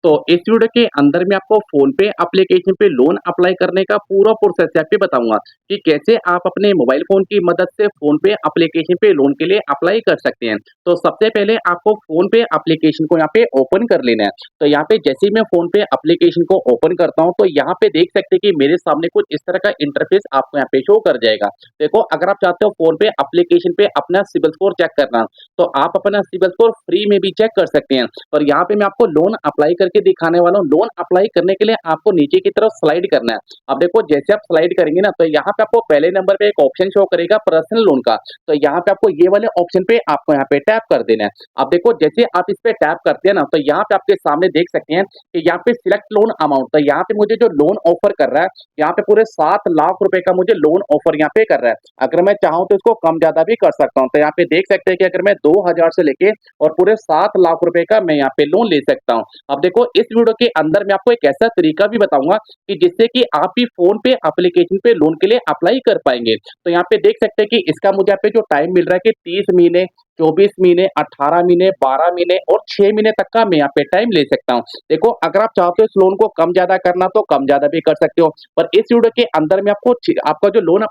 तो इस वीडियो के अंदर मैं आपको फ़ोन पे एप्लीकेशन पे लोन अप्लाई करने का पूरा प्रोसेस यहाँ पे बताऊँगा कि कैसे आप अपने मोबाइल फ़ोन की मदद से फ़ोन पे एप्लीकेशन पे लोन के लिए अप्लाई कर सकते हैं। तो सबसे पहले आपको फ़ोन पे एप्लीकेशन को यहाँ पे ओपन कर लेना है। तो यहाँ पे जैसे ही मैं फ़ोन पे एप्लीकेशन को ओपन करता हूँ, तो यहाँ पे देख सकते हैं कि मेरे सामने कुछ इस तरह का इंटरफ़ेस आपको यहाँ पे शो कर जाएगा। देखो, अगर आप चाहते हो फ़ोन पे एप्लीकेशन पे अपना सिबिल स्कोर चेक करना, तो आप अपना सिबिल स्कोर फ्री में भी चेक कर सकते हैं। और यहाँ पे मैं आपको लोन अप्लाई करके दिखाने वाला हूँ। लोन अप्लाई करने के लिए आपको नीचे की तरफ स्लाइड करना है। अब देखो, जैसे आप स्लाइड करेंगे ना, तो यहाँ पे आपको पहले नंबर पे एक ऑप्शन शो करेगा पर्सनल लोन का। तो यहाँ पे आपको ये वाले ऑप्शन पे आपको यहाँ पे टैप कर देना है। अब देखो, जैसे आप इस पे टैप करते हैं ना, तो यहाँ पे आपके सामने देख सकते हैं कि यहाँ पे सिलेक्ट लोन अमाउंट। तो यहाँ पे मुझे जो लोन ऑफर कर रहा है, यहाँ पे पूरे 7 लाख रुपए का मुझे लोन ऑफर यहाँ पे कर रहा है। अगर मैं चाहूँ तो इसको कम ज्यादा भी कर सकता हूँ। तो यहाँ पे देख सकते हैं कि अगर मैं 2,000 से लेके और पूरे 7 लाख रुपए का मैं यहाँ पे लोन ले सकता हूँ। अब देखो, इस वीडियो के अंदर मैं आपको एक ऐसा तरीका भी बताऊंगा कि जिससे कि आप भी फोन पे एप्लीकेशन पे लोन के लिए अप्लाई कर पाएंगे। तो यहाँ पे देख सकते हैं कि इसका मुझे यहाँ पे जो टाइम मिल रहा है कि 30 महीने, 24 महीने, 18 महीने, 12 महीने और 6 महीने तक का मैं यहाँ पे टाइम ले सकता हूँ। देखो, अगर आप चाहते हो इस लोन को कम ज्यादा करना तो कम ज्यादा भी कर सकते हो, पर इस वीडियो के अंदर मैं आपको आपका जो लोन,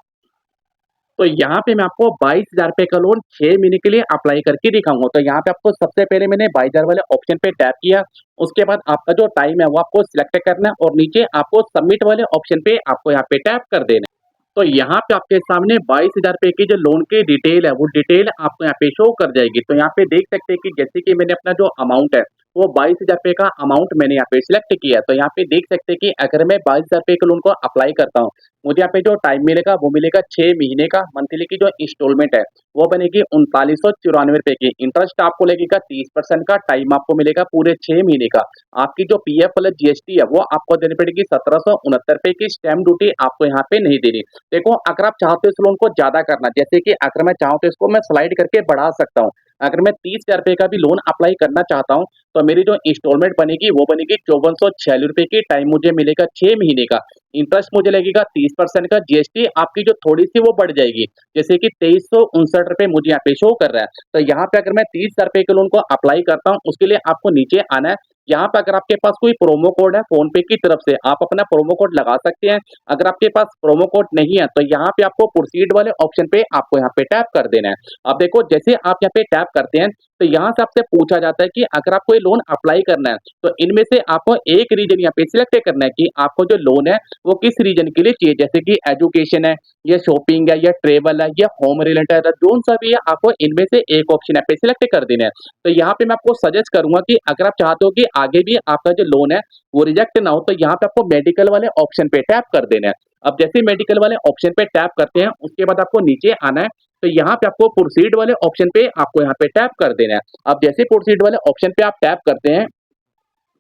तो यहाँ पे मैं आपको 22,000 रुपए का लोन 6 महीने के लिए अप्लाई करके दिखाऊंगा। तो यहाँ पे आपको सबसे पहले मैंने 22,000 वाले ऑप्शन पे टैप किया। उसके बाद आपका जो टाइम है वो आपको सिलेक्ट करना है और नीचे आपको सबमिट वाले ऑप्शन पे आपको यहाँ पे टैप कर देना है। तो यहाँ पे आपके सामने 22,000 रुपए की जो लोन की डिटेल है, वो डिटेल आपको यहाँ पे शो कर जाएगी। तो यहाँ पे देख सकते हैं कि जैसे कि मैंने अपना जो अमाउंट है, वो 22,000 रुपए का अमाउंट मैंने यहाँ पे सिलेक्ट किया है। तो यहाँ पे देख सकते हैं कि अगर मैं 22,000 रुपए के लोन को अप्लाई करता हूँ, मुझे यहाँ पे जो टाइम मिलेगा वो मिलेगा 6 महीने का। मंथली की जो इंस्टॉलमेंट है वो बनेगी 3994 रुपए की। इंटरेस्ट आपको लगेगा 30% का। टाइम आपको मिलेगा पूरे 6 महीने का। आपकी जो पीएफ प्लस जीएसटी है वो आपको देनी पड़ेगी 1769 रुपए की। स्टैम्प ड्यूटी आपको यहाँ पे नहीं देनी। देखो, अगर आप चाहते हो इस लोन को ज्यादा करना, जैसे कि अगर मैं चाहूँ तो इसको मैं स्लाइड करके बढ़ा सकता हूँ। अगर मैं 30,000 रुपए का भी लोन अप्लाई करना चाहता हूँ, तो मेरी जो इंस्टॉलमेंट बनेगी वो बनेगी 5446 रुपए की। टाइम मुझे मिलेगा 6 महीने का। इंटरेस्ट मुझे लगेगा 30% का। जीएसटी आपकी जो थोड़ी सी वो बढ़ जाएगी, जैसे कि 2359 रुपए मुझे यहाँ पे शो कर रहा है। तो यहाँ पे अगर मैं 30,000 रुपए के लोन को अप्लाई करता हूँ, उसके लिए आपको नीचे आना है। यहाँ पे अगर आपके पास कोई प्रोमो कोड है फोन पे की तरफ से, आप अपना प्रोमो कोड लगा सकते हैं। अगर आपके पास प्रोमो कोड नहीं है, तो यहाँ पे आपको प्रोसीड वाले ऑप्शन पे आपको यहाँ पे टैप कर देना है। अब देखो, जैसे आप यहाँ पे टैप करते हैं, तो यहाँ से आपसे पूछा जाता है कि अगर आपको ये लोन अप्लाई करना है, तो इनमें से आपको एक रीजन यहाँ पे सिलेक्ट करना है कि आपको जो लोन है वो किस रीजन के लिए चाहिए। जैसे कि एजुकेशन है, या शॉपिंग है, या ट्रेवल है, या होम रिलेटेड है, जोन सा भी है, आपको इनमें से एक ऑप्शन यहाँ पे सिलेक्ट कर देना है। तो यहाँ पे मैं आपको सजेस्ट करूंगा कि अगर आप चाहते हो कि आगे भी आपका जो लोन है वो रिजेक्ट ना हो, तो यहाँ पे आपको मेडिकल वाले ऑप्शन पे टैप कर देना है। अब जैसे मेडिकल वाले ऑप्शन पे टैप करते हैं, उसके बाद आपको नीचे आना है। तो यहाँ पे आपको प्रोसीड वाले ऑप्शन पे आपको यहाँ पे टैप कर देना है। अब जैसे प्रोसीड वाले ऑप्शन पे आप टैप करते हैं,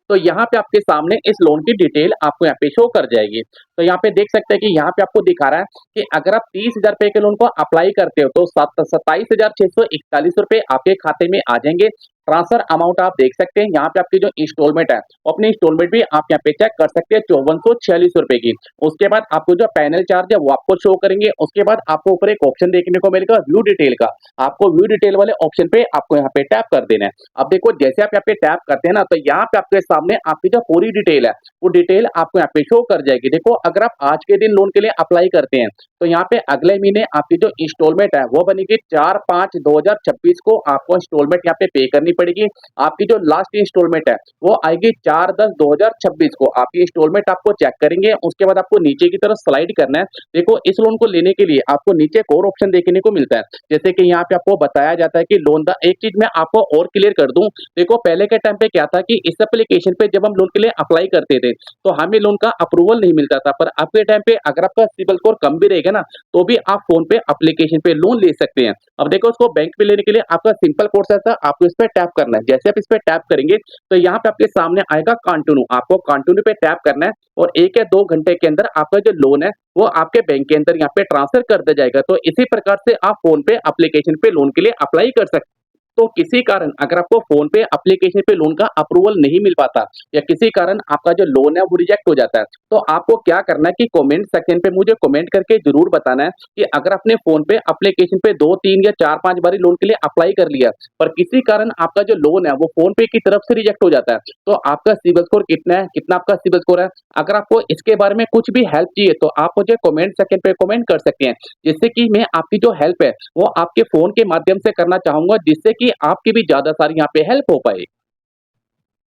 तो यहाँ पे आपके सामने इस लोन की डिटेल आपको यहाँ पे शो कर जाएगी। तो यहाँ पे देख सकते हैं कि यहाँ पे आपको दिखा रहा है कि अगर आप 30,000 रुपए के लोन को अप्लाई करते हो, तो 27,641 रुपए आपके खाते में आ जाएंगे। ट्रांसफर अमाउंट आप देख सकते हैं। यहाँ पे आपकी जो इंस्टॉलमेंट है, वो अपनी इंस्टॉलमेंट भी आप यहाँ पे चेक कर सकते हैं, 5446 रुपए की। उसके बाद आपको जो पैनल चार्ज है वो आपको शो करेंगे। उसके बाद आपको ऊपर एक ऑप्शन देखने को मिलेगा व्यू डिटेल का। आपको व्यू डिटेल वाले ऑप्शन पे आपको यहाँ पे टैप कर देना है। अब देखो, जैसे आप यहाँ पे टैप करते हैं ना, तो यहाँ पे आपके सामने आपकी जो पूरी डिटेल है वो डिटेल आपको यहाँ पे शो कर जाएगी। देखो, अगर आप आज के दिन लोन के लिए अप्लाई करते हैं, तो यहाँ पे अगले महीने आपकी जो इंस्टॉलमेंट है वो बनेगी 4/5/2026 को। आपको इंस्टॉलमेंट यहाँ पे पे करनी पड़ेगी। आपकी जो लास्ट इंस्टॉलमेंट है वो आएगी 4/10/2026 को। आपकी इंस्टॉलमेंट आपको चेक करेंगे। उसके बाद आपको नीचे की तरफ स्लाइड करना है। देखो, इस लोन को लेने के लिए आपको नीचे एक और ऑप्शन देखने को मिलता है। जैसे कि यहाँ पे आपको बताया जाता है कि लोन दा, एक चीज मैं आपको और क्लियर कर दूं। देखो, पहले के टाइम पे क्या था कि इस एप्लीकेशन पे जब हम लोन के लिए अप्लाई करते थे, तो हमें लोन का अप्रूवल नहीं मिलता था। पर अब के टाइम पे अगर आपका सिबिल स्कोर कम भी रहेगा ना, तो भी आप फोन पे एप्लीकेशन पे लोन ले सकते हैं। अब देखो, उसको बैंक पे लेने के लिए आपका सिंपल प्रोसेस है, आपको इस पे टैप करना है। जैसे आप इस पे टैप करेंगे, तो यहाँ पे आपके सामने आएगा कंटिन्यू। आपको कंटिन्यू पे टैप करना है और 1 या 2 घंटे के अंदर आपका जो लोन है वो आपके बैंक के अंदर यहाँ पे ट्रांसफर कर दिया जाएगा। तो इसी प्रकार से आप फोन पे एप्लीकेशन पे लोन के लिए अप्लाई कर सकते हैं। तो किसी कारण अगर आपको फोन पे एप्लीकेशन पे लोन का अप्रूवल नहीं मिल पाता या किसी कारण आपका जो लोन है वो रिजेक्ट हो जाता है, तो आपको क्या करना है कि कमेंट सेक्शन पे मुझे कमेंट करके जरूर बताना है कि अगर आपने फोन पे एप्लीकेशन पे 2 3 या 4 5 बारी लोन के लिए अप्लाई कर लिया पर किसी कारण आपका जो लोन है वो फोन पे की तरफ से रिजेक्ट हो जाता है, तो आपका सिबिल स्कोर कितना है, कितना आपका सिबिल स्कोर है। अगर आपको इसके बारे में कुछ भी हेल्प चाहिए तो आप मुझे कमेंट सेक्शन पे कमेंट कर सकते हैं, जिससे कि मैं आपकी जो हेल्प है वो आपके फोन के माध्यम से करना चाहूंगा, जिससे कि आपकी भी ज्यादा सारी यहाँ पे हेल्प हो पाए।